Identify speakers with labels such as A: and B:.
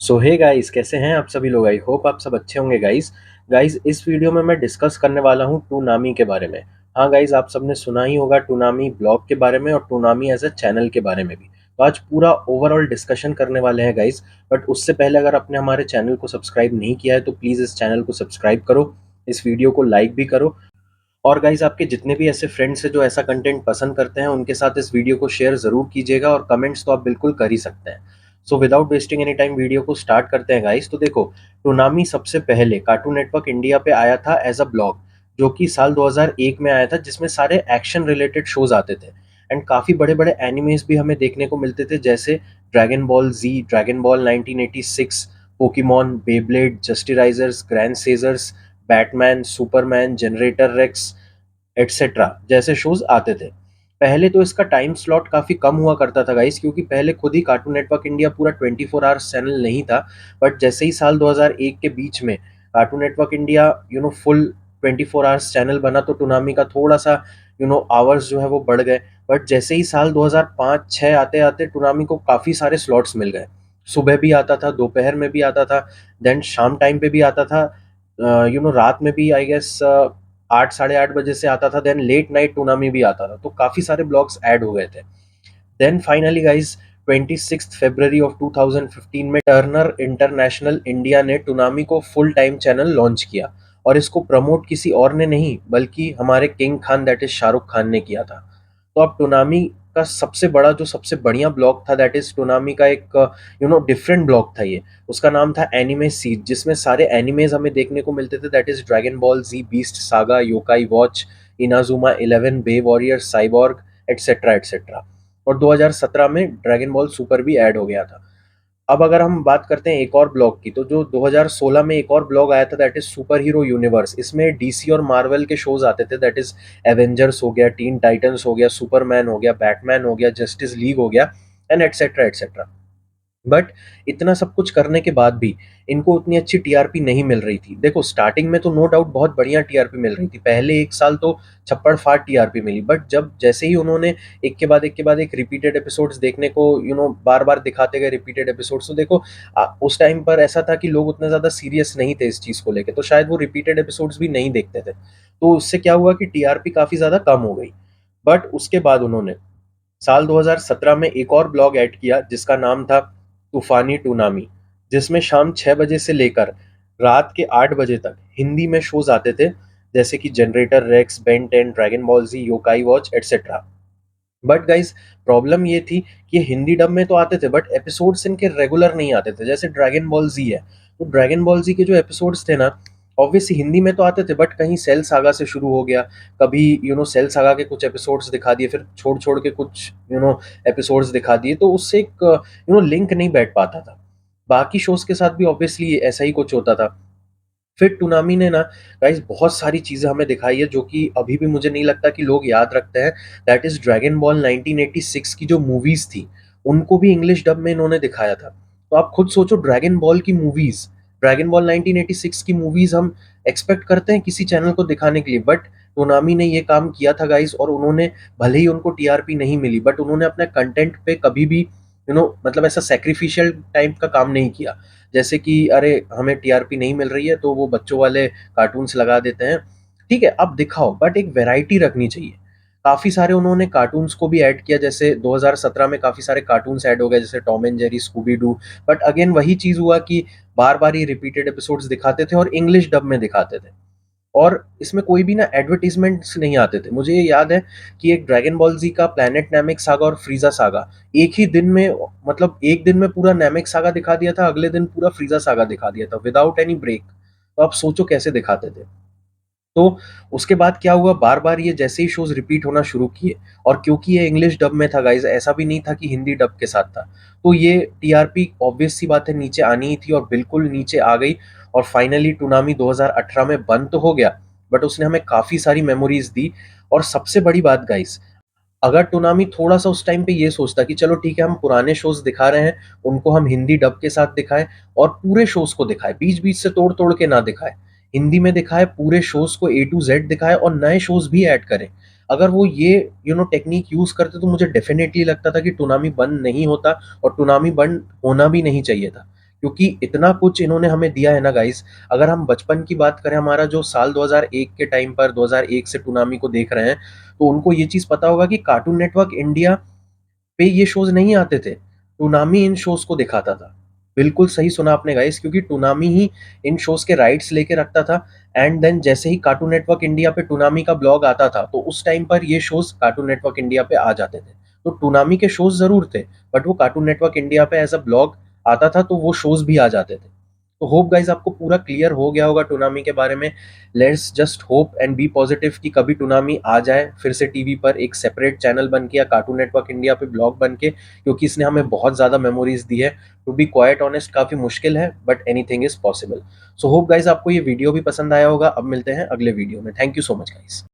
A: सो hey guys, कैसे हैं आप सभी लोग। आई होप आप सब अच्छे होंगे गाइस। इस वीडियो में मैं डिस्कस करने वाला हूं टूनामी के बारे में। हाँ गाइस, आप सबने सुना ही होगा टूनामी ब्लॉग के बारे में और टूनामी एज अ चैनल के बारे में भी। तो आज पूरा ओवरऑल डिस्कशन करने वाले हैं गाइस। बट उससे पहले अगर आपने हमारे चैनल को सब्सक्राइब नहीं किया है तो प्लीज़ इस चैनल को सब्सक्राइब करो, इस वीडियो को लाइक भी करो। और गाइस, आपके जितने भी ऐसे फ्रेंड्स हैं जो ऐसा कंटेंट पसंद करते हैं उनके साथ इस वीडियो को शेयर ज़रूर कीजिएगा, और कमेंट्स तो आप बिल्कुल कर ही सकते हैं। So without wasting any time video को स्टार्ट करते हैं गाइस। तो देखो, टूनामी सबसे पहले कार्टून नेटवर्क इंडिया पे आया था एज अ ब्लॉग, जो कि साल 2001 में आया था, जिसमें सारे एक्शन रिलेटेड शोज आते थे। एंड काफ़ी बड़े बड़े एनिमेज भी हमें देखने को मिलते थे, जैसे Dragon Ball Z, Dragon Ball 1986, Pokemon, Beyblade, Justirisers, grand सेजर्स, Batman, Superman, Generator Rex etcetera जैसे शोज आते थे। पहले तो इसका टाइम स्लॉट काफ़ी कम हुआ करता था गाइस, क्योंकि पहले खुद ही कार्टून नेटवर्क इंडिया पूरा 24 आवर्स चैनल नहीं था। बट जैसे ही साल 2001 के बीच में cartoon network India full 24 hours channel बना, तो टूनामी का थोड़ा सा आवर्स जो है वो बढ़ गए। बट जैसे ही साल 2005-6 आते आते टूनामी को काफ़ी सारे स्लॉट्स मिल गए। सुबह भी आता था, दोपहर में भी आता था, देन शाम टाइम पे भी आता था, रात में भी आई गेस 8 साढ़े 8 बजे से आता था। देन लेट नाइट टूनामी भी आता था, तो काफ़ी सारे ब्लॉग्स ऐड हो गए थे। देन फाइनली गाइज, 26 फरवरी ऑफ 2015 में टर्नर इंटरनेशनल इंडिया ने टूनामी को फुल टाइम चैनल लॉन्च किया। और इसको प्रमोट किसी और ने नहीं बल्कि हमारे king Khan, that is Shahrukh Khan ने किया था। तो अब टूनामी का सबसे बड़ा जो सबसे बढ़िया ब्लॉग था, दैट इज टूनामी का एक डिफरेंट ब्लॉग था ये। उसका नाम था एनिमे सीड, जिसमें सारे एनिमेज हमें देखने को मिलते थे, that is Dragon Ball Z, Beast Saga, Yokai Watch, Inazuma 11, Bey Warrior, Cyborg, etcetera etcetera. और 2017 में ड्रैगन बॉल सुपर भी ऐड हो गया था। अब अगर हम बात करते हैं एक और ब्लॉग की, तो जो 2016 में एक और ब्लॉग आया था, that is super hero universe. इसमें डीसी और मार्वल के शोज आते थे, दैट इज एवेंजर्स हो गया, टीन टाइटंस हो गया, सुपरमैन हो गया, बैटमैन हो गया, जस्टिस लीग हो गया, एंड एटसेट्रा एटसेट्रा। बट इतना सब कुछ करने के बाद भी इनको उतनी अच्छी टीआरपी नहीं मिल रही थी। देखो, स्टार्टिंग में तो नो डाउट बहुत बढ़िया टीआरपी मिल रही थी, पहले एक साल तो छप्पड़ फाड़ टीआरपी मिली। बट जब जैसे ही उन्होंने एक के बाद एक रिपीटेड एपिसोड्स देखने को बार बार दिखाते गए रिपीटेड एपिसोड्स, तो देखो उस टाइम पर ऐसा था कि लोग उतने ज़्यादा सीरियस नहीं थे इस चीज़ को लेकर, तो शायद वो रिपीटेड एपिसोड्स भी नहीं देखते थे। तो उससे क्या हुआ कि टीआरपी काफ़ी ज़्यादा कम हो गई। बट उसके बाद उन्होंने साल 2017 में एक और ब्लॉग ऐड किया, जिसका नाम था तूफानी टूनामी, जिसमें शाम 6 बजे से लेकर रात के 8 बजे तक हिंदी में शोज आते थे, जैसे कि generator Rex, Ben 10, Dragon Ball Z, Yokai Watch etcetera. But guys, problem ये थी कि ये हिंदी डब में तो आते थे, बट एपिसोड्स इनके रेगुलर नहीं आते थे। जैसे ड्रैगन बॉल जी है, तो ड्रैगन बॉल जी के जो एपिसोड्स थे ना, ऑब्वियसली हिंदी में तो आते थे, बट कहीं सेल सागा से शुरू हो गया, कभी सेल सागा के कुछ एपिसोड्स दिखा दिए, फिर छोड़ छोड़ के कुछ एपिसोड्स दिखा दिए, तो उससे एक लिंक नहीं बैठ पाता था। बाकी शोज के साथ भी ऑब्वियसली ऐसा ही कुछ होता था। फिर टूनामी ने ना गाइस बहुत सारी चीज़ें हमें दिखाई है, जो कि अभी भी मुझे नहीं लगता कि लोग याद रखते हैं। दैट इज़ ड्रैगन बॉल 1986 की जो मूवीज़ थी, उनको भी इंग्लिश डब में इन्होंने दिखाया था। तो आप खुद सोचो, ड्रैगन बॉल की मूवीज़, ड्रैगन बॉल 1986 की मूवीज़ हम एक्सपेक्ट करते हैं किसी चैनल को दिखाने के लिए, बट टूनामी ने ये काम किया था गाइस। और उन्होंने, भले ही उनको टीआरपी नहीं मिली, बट उन्होंने अपने कंटेंट पे कभी भी मतलब ऐसा सैक्रिफिशियल टाइप का काम नहीं किया। जैसे कि अरे, हमें टीआरपी नहीं मिल रही है तो वो बच्चों वाले कार्टून्स लगा देते हैं। ठीक है, अब दिखाओ, बट एक वैरायटी रखनी चाहिए। काफ़ी सारे उन्होंने कार्टून्स को भी ऐड किया, जैसे 2017 में काफ़ी सारे कार्टून्स ऐड हो गए, जैसे Tom and Jerry, Scooby Doo. But again वही चीज़ हुआ कि बार बार ये रिपीटेड एपिसोड्स दिखाते थे और इंग्लिश डब में दिखाते थे। और इसमें कोई भी ना एडवर्टीजमेंट्स नहीं आते थे। मुझे ये याद है कि एक ड्रैगन बॉल जी का प्लैनेट नैमिक सागा और फ्रीजा सागा एक ही दिन में, मतलब एक दिन में पूरा नैमिक सागा दिखा दिया था, अगले दिन पूरा फ्रीजा सागा दिखा दिया था विदाउट एनी ब्रेक। तो आप सोचो कैसे दिखाते थे। तो उसके बाद क्या हुआ, बार बार ये जैसे ही शोज रिपीट होना शुरू किए, और क्योंकि ये इंग्लिश डब में था गाइज, ऐसा भी नहीं था कि हिंदी डब के साथ था, तो ये टीआरपी ऑब्वियस सी बात है नीचे आनी ही थी, और बिल्कुल नीचे आ गई। और फाइनली टूनामी 2018 में बंद तो हो गया, बट उसने हमें काफ़ी सारी मेमोरीज दी। और सबसे बड़ी बात गाइज, अगर टूनामी थोड़ा सा उस टाइम पे ये सोचता कि चलो ठीक है, हम पुराने शोज दिखा रहे हैं, उनको हम हिंदी डब के साथ दिखाएं, और पूरे शोज को दिखाएं, बीच बीच से तोड़ तोड़ के ना दिखाएं, हिंदी में दिखाएं, पूरे शोज को ए टू जेड दिखाएं, और नए शोज भी ऐड करें। अगर वो ये टेक्निक यूज करते, तो मुझे डेफिनेटली लगता था कि टूनामी बंद नहीं होता, और टूनामी बंद होना भी नहीं चाहिए था। क्योंकि इतना कुछ इन्होंने हमें दिया है ना गाइस। अगर हम बचपन की बात करें, हमारा जो साल 2001 के टाइम पर 2001 से टूनामी को देख रहे हैं, तो उनको ये चीज़ पता होगा कि कार्टून नेटवर्क इंडिया पे ये शोज़ नहीं आते थे। टूनामी इन शोज़ को दिखाता था। बिल्कुल सही सुना आपने गाइस, क्योंकि टूनामी ही इन शोज़ के राइट्स लेके रखता था। एंड देन जैसे ही कार्टून नेटवर्क इंडिया पे टूनामी का ब्लॉग आता था, तो उस टाइम पर ये शोज़ कार्टून नेटवर्क इंडिया पे आ जाते थे। तो टूनामी के शोज़ ज़रूर थे, बट वो कार्टून नेटवर्क इंडिया पे एज़ अ ब्लॉग आता था, तो वो शोज़ भी आ जाते थे। तो होप गाइस आपको पूरा क्लियर हो गया होगा टूनामी के बारे में। Let's just hope and be positive कि कभी टूनामी आ जाए फिर से टीवी पर एक सेपरेट चैनल बन के या कार्टून नेटवर्क इंडिया पे ब्लॉग बन के, क्योंकि इसने हमें बहुत ज़्यादा मेमोरीज दी है। टू बी क्वाइट ऑनेस्ट काफ़ी मुश्किल है, but anything is possible. So hope guys आपको ये वीडियो भी पसंद आया होगा। अब मिलते हैं अगले वीडियो में। Thank you so much guys.